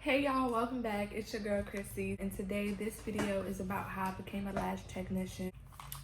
Hey y'all, welcome back. It's your girl Krissy, and today this video is about how I became a lash technician.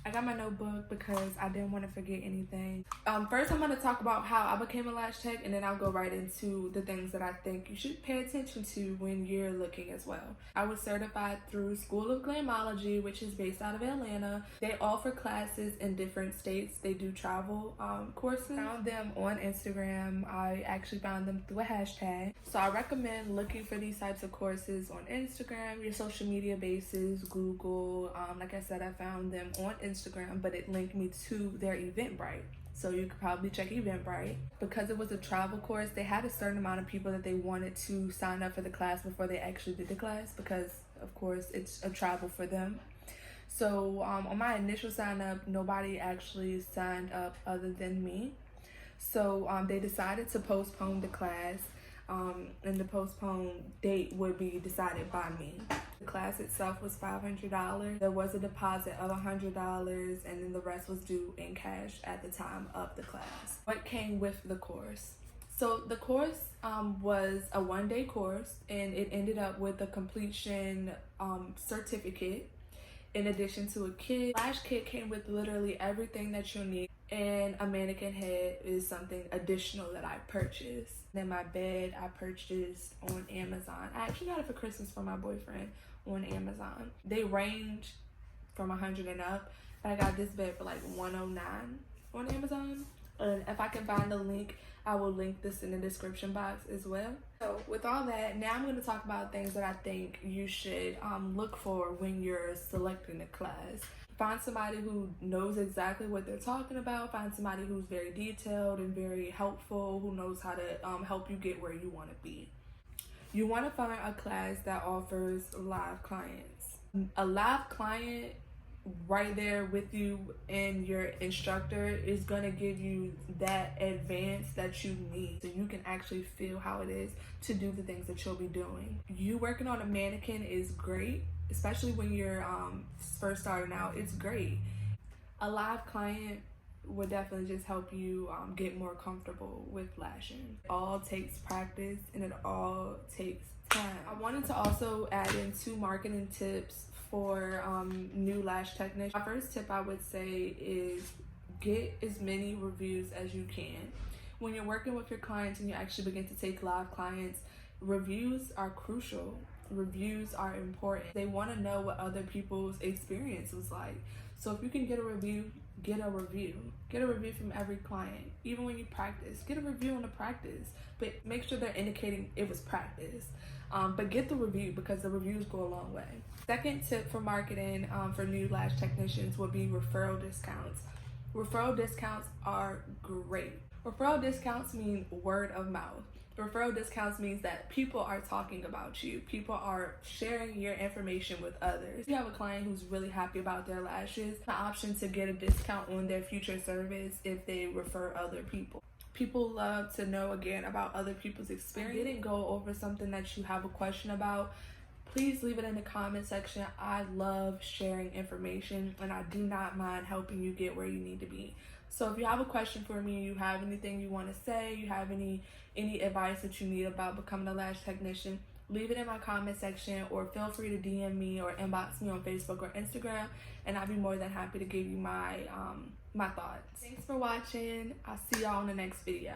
I got my notebook because I didn't want to forget anything. First I'm going to talk about how I became a lash tech, and then I'll go right into the things that I think you should pay attention to when you're looking as well. I was certified through School of Glamology, which is based out of Atlanta. They offer classes in different states. They do travel courses. I found them on Instagram. I actually found them through a hashtag. So I recommend looking for these types of courses on Instagram, your social media bases, Google. Like I said, I found them on Instagram, but it linked me to their Eventbrite. So you could probably check Eventbrite. Because it was a travel course, they had a certain amount of people that they wanted to sign up for the class before they actually did the class, because of course it's a travel for them. So on my initial sign up, nobody actually signed up other than me. So they decided to postpone the class, and the postponed date would be decided by me. The class itself was $500. There was a deposit of $100, and then the rest was due in cash at the time of the class. What came with the course? So the course was a one-day course, and it ended up with a completion certificate. In addition to a kit, lash kit came with literally everything that you'll need, and a mannequin head is something additional that I purchased. Then my bed I purchased on Amazon. I actually got it for Christmas for my boyfriend on Amazon. They range from 100 and up, but I got this bed for like $109 on Amazon. And if I can find the link, I will link this in the description box as well. So with all that, now I'm going to talk about things that I think you should look for when you're selecting a class. Find somebody who knows exactly what they're talking about. Find somebody who's very detailed and very helpful, who knows how to help you get where you want to be. You want to find a class that offers live clients. A live client right there with you and your instructor is going to give you that advance that you need, so you can actually feel how it is to do the things that you'll be doing. You working on a mannequin is great, especially when you're first starting out. It's great. A live client would definitely just help you get more comfortable with lashing. It all takes practice, and it all takes time. I wanted to also add in 2 marketing tips for new lash technicians. My first tip I would say is get as many reviews as you can. When you're working with your clients and you actually begin to take live clients, reviews are crucial. Reviews are important. They want to know what other people's experience was like. So if you can get a review, get a review. Get a review from every client. Even when you practice, get a review on the practice, but make sure they're indicating it was practice. But get the review, because the reviews go a long way. Second tip for marketing for new lash technicians would be referral discounts. Referral discounts are great. Referral discounts mean word of mouth. Referral discounts means that people are talking about you. People are sharing your information with others. If you have a client who's really happy about their lashes, the option to get a discount on their future service if they refer other people. People love to know, again, about other people's experience. Didn't go over something that you have a question about, please leave it in the comment section. I love sharing information, and I do not mind helping you get where you need to be. So if you have a question for me, you have anything you want to say, you have any advice that you need about becoming a lash technician, leave it in my comment section, or feel free to DM me or inbox me on Facebook or Instagram, and I'll be more than happy to give you my thoughts. Thanks for watching. I'll see y'all in the next video.